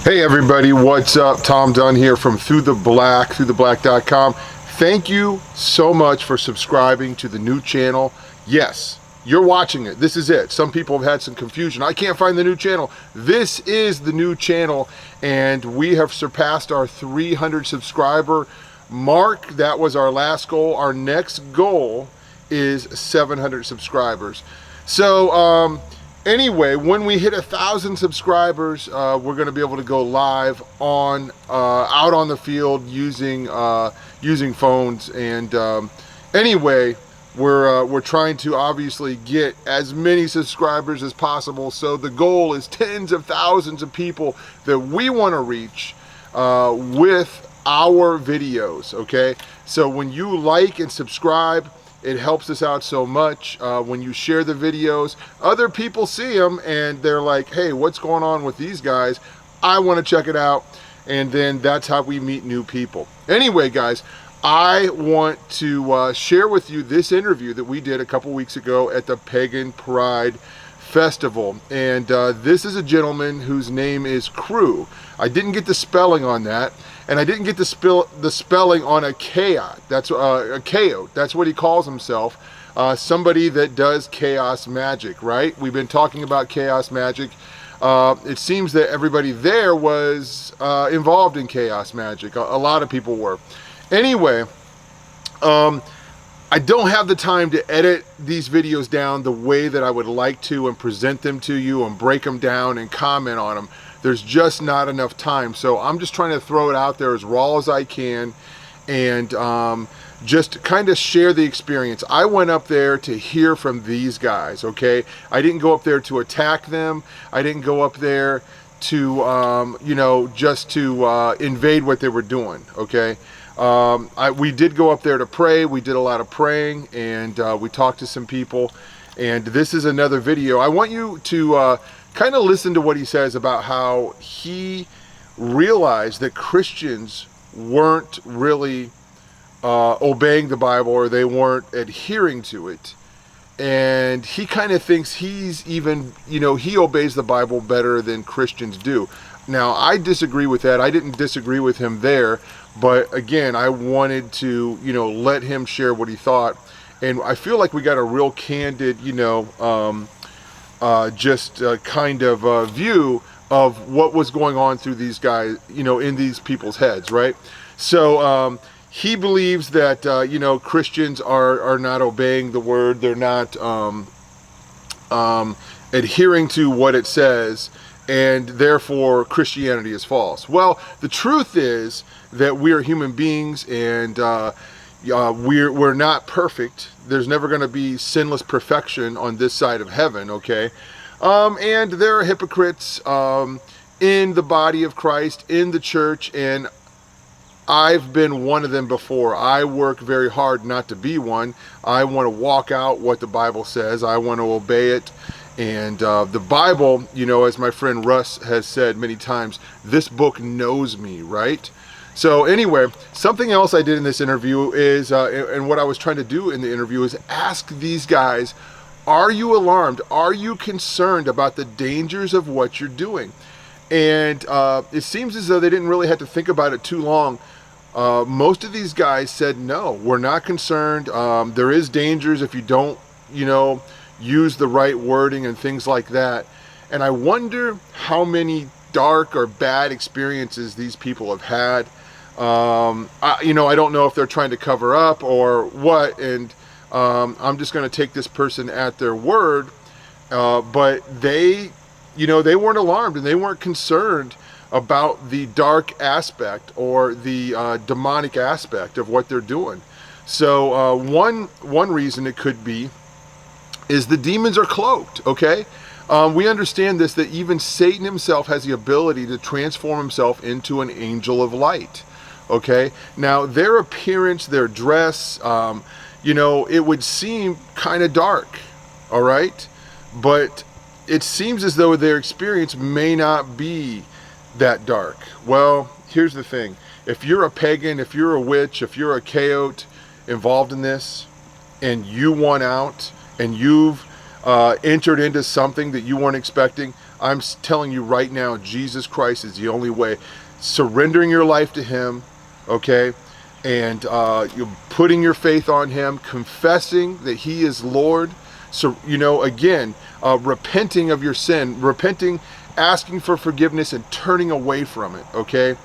Hey everybody, what's up? Tom Dunn here from throughtheblack.com. Thank you so much for subscribing to the new channel. Yes, you're watching it. This is it. Some people have had some confusion. I can't find the new channel. This is the new channel, and we have surpassed our 300 subscriber mark. That was our last goal. Our next goal is 700 subscribers. So, anyway, when we hit 1,000 subscribers, we're going to be able to go live on out on the field using phones. And anyway, we're trying to obviously get as many subscribers as possible. So the goal is tens of thousands of people that we want to reach with our videos. Okay, so when you like and subscribe, it helps us out so much. When you share the videos, other people see them and they're like, hey, what's going on with these guys? I want to check it out. And then that's how we meet new people. Anyway, guys, I want to share with you this interview that we did a couple weeks ago at the Pagan Pride Festival. And this is a gentleman whose name is Crew. I didn't get the spelling on that. And I didn't get the spelling on a chaos. That's a chaos. That's what he calls himself. Somebody that does chaos magic, right? We've been talking about chaos magic. It seems that everybody there was involved in chaos magic. A lot of people were. Anyway, I don't have the time to edit these videos down the way that I would like to and present them to you and break them down and comment on them. There's just not enough time. So I'm just trying to throw it out there as raw as I can and just kind of share the experience. I went up there to hear from these guys, okay? I didn't go up there to attack them. I didn't go up there to, just to invade what they were doing, okay? We did go up there to pray. We did a lot of praying, and we talked to some people. And this is another video. I want you to kind of listen to what he says about how he realized that Christians weren't really obeying the Bible, or they weren't adhering to it. And he kind of thinks he's even, he obeys the Bible better than Christians do. Now, I disagree with that. I didn't disagree with him there. But again, I wanted to, let him share what he thought. And I feel like we got a real candid, kind of view of what was going on through these guys, in these people's heads, right? So he believes that, Christians are not obeying the word. They're not adhering to what it says, and therefore Christianity is false. Well, the truth is that we are human beings, and we're not perfect. There's never going to be sinless perfection on this side of heaven, okay? And there are hypocrites in the body of Christ, in the church, and I've been one of them before. I work very hard not to be one. I want to walk out what the Bible says. I want to obey it. And the Bible, as my friend Russ has said many times, this book knows me, right? So anyway, something else I did in this interview is, and what I was trying to do in the interview is ask these guys, are you alarmed? Are you concerned about the dangers of what you're doing? And it seems as though they didn't really have to think about it too long. Most of these guys said, no, we're not concerned. There is dangers if you don't, use the right wording and things like that. And I wonder how many dark or bad experiences these people have had. I don't know if they're trying to cover up or what, and I'm just going to take this person at their word. But they weren't alarmed, and they weren't concerned about the dark aspect or the demonic aspect of what they're doing. So one reason it could be is the demons are cloaked, okay? We understand this, that even Satan himself has the ability to transform himself into an angel of light, okay? Now, their appearance, their dress, it would seem kind of dark, all right? But it seems as though their experience may not be that dark. Well, here's the thing. If you're a pagan, if you're a witch, if you're a chaot involved in this, and you want out, and you've entered into something that you weren't expecting, I'm telling you right now, Jesus Christ is the only way. Surrendering your life to Him, okay, and you're putting your faith on Him, confessing that He is Lord. So, you know, again, repenting of your sin, repenting, asking for forgiveness, and turning away from it, okay?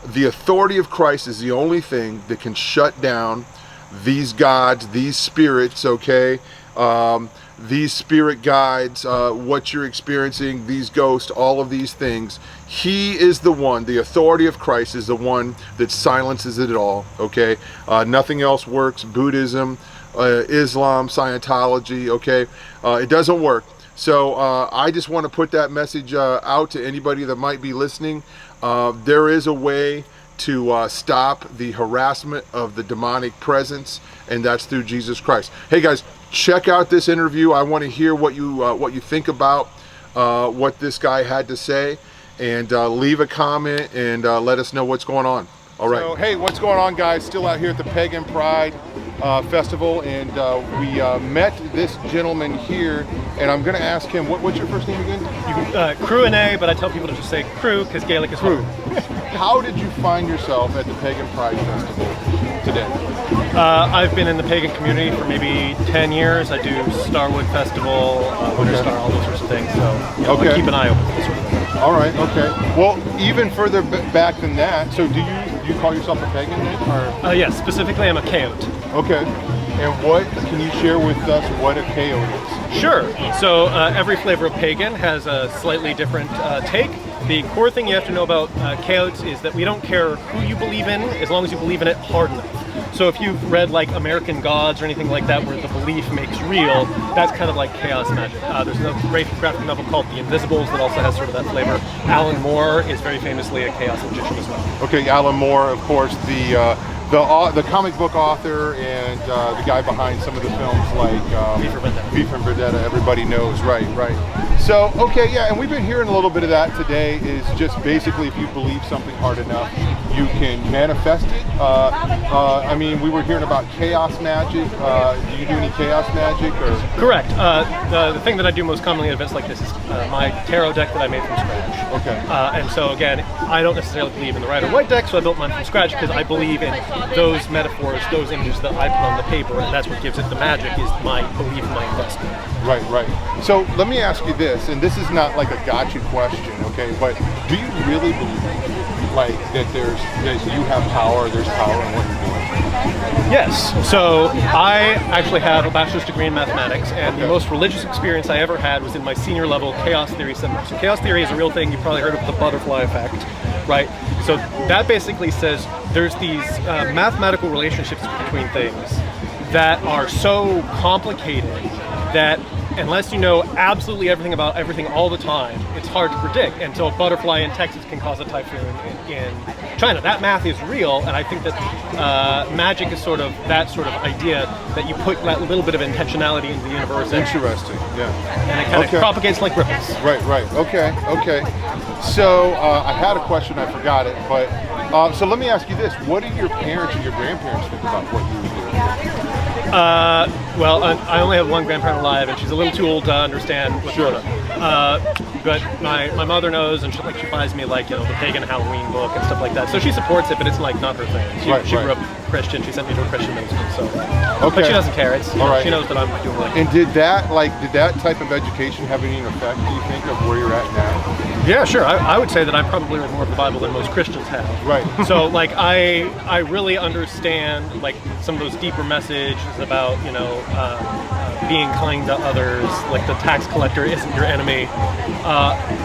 The authority of Christ is the only thing that can shut down these gods, these spirits, okay? These spirit guides, what you're experiencing, these ghosts, all of these things. He is the one, the authority of Christ is the one that silences it all, okay? Nothing else works. Buddhism, Islam, Scientology, okay? It doesn't work. So I just want to put that message out to anybody that might be listening. There is a way to stop the harassment of the demonic presence, and that's through Jesus Christ. Hey guys, check out this interview. I want to hear what you think about what this guy had to say, and leave a comment and let us know what's going on. All right. So, hey, what's going on, guys? Still out here at the Pagan Pride Festival, and we met this gentleman here, and I'm going to ask him, what's your first name again? You can, Crew and A, but I tell people to just say Crew because Gaelic is Crew. hard. How did you find yourself at the Pagan Pride Festival today? I've been in the pagan community for maybe 10 years. I do Starwood Festival, Winter Star, all those sorts of things. So you know, I keep an eye open for this sort of thing. All right, okay. Well, even further back than that, so do you call yourself a pagan then? Or? Yes, specifically I'm a chaot. Okay. And what can you share with us what a chaot is? Sure. So every flavor of pagan has a slightly different take. The core thing you have to know about chaots is that we don't care who you believe in as long as you believe in it hard enough. So if you've read like American Gods or anything like that where the belief makes real, that's kind of like chaos magic. There's a great graphic novel called The Invisibles that also has sort of that flavor. Alan Moore is very famously a chaos magician as well. Okay, Alan Moore, of course, the comic book author and the guy behind some of the films like V for Vendetta, everybody knows, right. So, okay, yeah, and we've been hearing a little bit of that today, is just basically if you believe something hard enough, you can manifest it. I mean, we were hearing about chaos magic. Do you do any chaos magic? Or? Correct. The thing that I do most commonly at events like this is my tarot deck that I made from scratch. Okay. And so again, I don't necessarily believe in the red or white deck, so I built mine from scratch because I believe in those metaphors, those images that I put on the paper, and that's what gives it the magic, is my belief in my investment. Right. So let me ask you this, and this is not like a gotcha question, okay, but do you really believe like that you have power, there's power in what you're doing? Yes. So I actually have a bachelor's degree in mathematics, and the most religious experience I ever had was in my senior level chaos theory seminar. So chaos theory is a real thing. You've probably heard of the butterfly effect, right? So that basically says there's these mathematical relationships between things that are so complicated that unless you know absolutely everything about everything all the time, it's hard to predict. And so a butterfly in Texas can cause a typhoon in China. That math is real, and I think that magic is sort of that sort of idea that you put that little bit of intentionality into the universe. Interesting, yeah. And it kind of propagates like ripples. Right. Okay. So I had a question, I forgot it, but so let me ask you this: what do your parents and your grandparents think about what you do? Well, I only have one grandparent alive, and she's a little too old to understand what's going on. But my mother knows, and she buys me like the pagan Halloween book and stuff like that. So she supports it, but it's like not her thing. She grew up Christian. She sent me to a Christian middle school, so but she doesn't care. It's she knows that I'm doing like. And did that type of education have any effect, do you think, of where you're at now? Yeah, sure. I would say that I probably read more of the Bible than most Christians have. Right. So like I really understand like some of those deeper messages about being kind to others, like the tax collector isn't your enemy.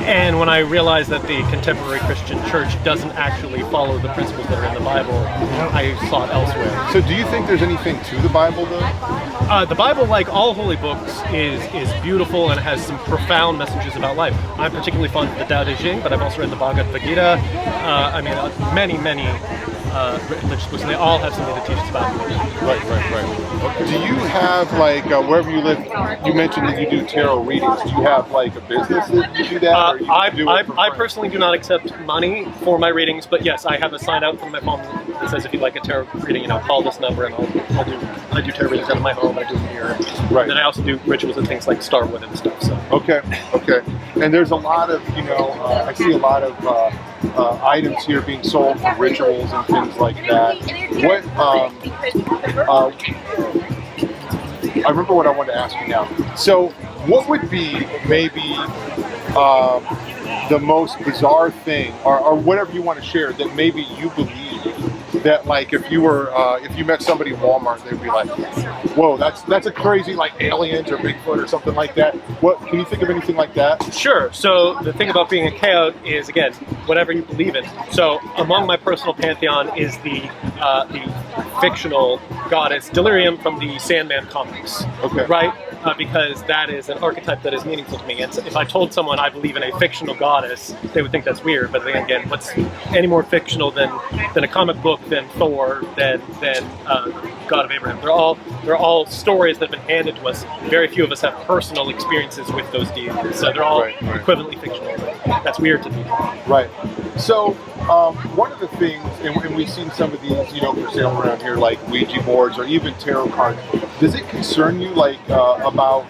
And when I realized that the contemporary Christian church doesn't actually follow the principles that are in the Bible, I sought elsewhere. So do you think there's anything to the Bible though? The Bible, like all holy books, is beautiful and has some profound messages about life. I'm particularly fond of the Tao Te Ching, but I've also read the Bhagavad Gita. Many religious books, and they all have something to teach us about religion. Right. Do you have, like, wherever you live, you mentioned that you do tarot readings. Do you have, like, a business that you do that? Or you I personally do not accept money for my readings, but yes, I have a sign out from my phone that says if you'd like a tarot reading, you know, call this number, and I do tarot readings out of my home. I do them here. Right. And then I also do rituals and things like Starwood and stuff. So. Okay. And there's a lot of, you know, I see a lot of items here being sold for rituals and things like that. What? I remember what I wanted to ask you now. So, what would be maybe the most bizarre thing, or whatever you want to share, that maybe you believe that, like, if you met somebody in Walmart, they'd be like, "Whoa, that's a crazy, like, aliens or Bigfoot or something like that." What can you think of anything like that? Sure. So the thing about being a chaot is, again, whatever you believe in. So among my personal pantheon is the fictional goddess Delirium from the Sandman comics. Okay. Right? Because that is an archetype that is meaningful to me. And so if I told someone I believe in a fictional goddess, they would think that's weird. But then again, what's any more fictional than a comic book, than Thor, than God of Abraham? They're all stories that have been handed to us. Very few of us have personal experiences with those deities, so they're all equivalently fictional. That's weird to me. Right. So one of the things, and we've seen some of these, you know, for sale around here, like Ouija boards or even tarot cards. Does it concern you, like, about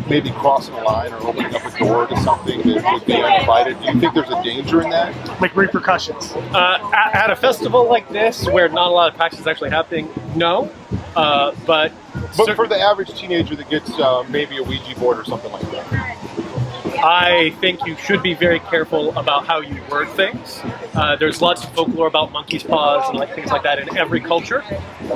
maybe crossing a line or opening up a door to something that would be uninvited? Do you think there's a danger in that? Like repercussions? At a festival like this, where not a lot of practice is actually happening, no. But for the average teenager that gets maybe a Ouija board or something like that. I think you should be very careful about how you word things. There's lots of folklore about monkey's paws and things like that in every culture.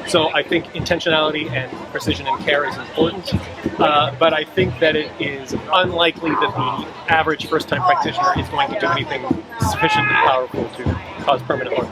So I think intentionality and precision and care is important. But I think that it is unlikely that the average first-time practitioner is going to do anything sufficiently powerful to cause permanent harm.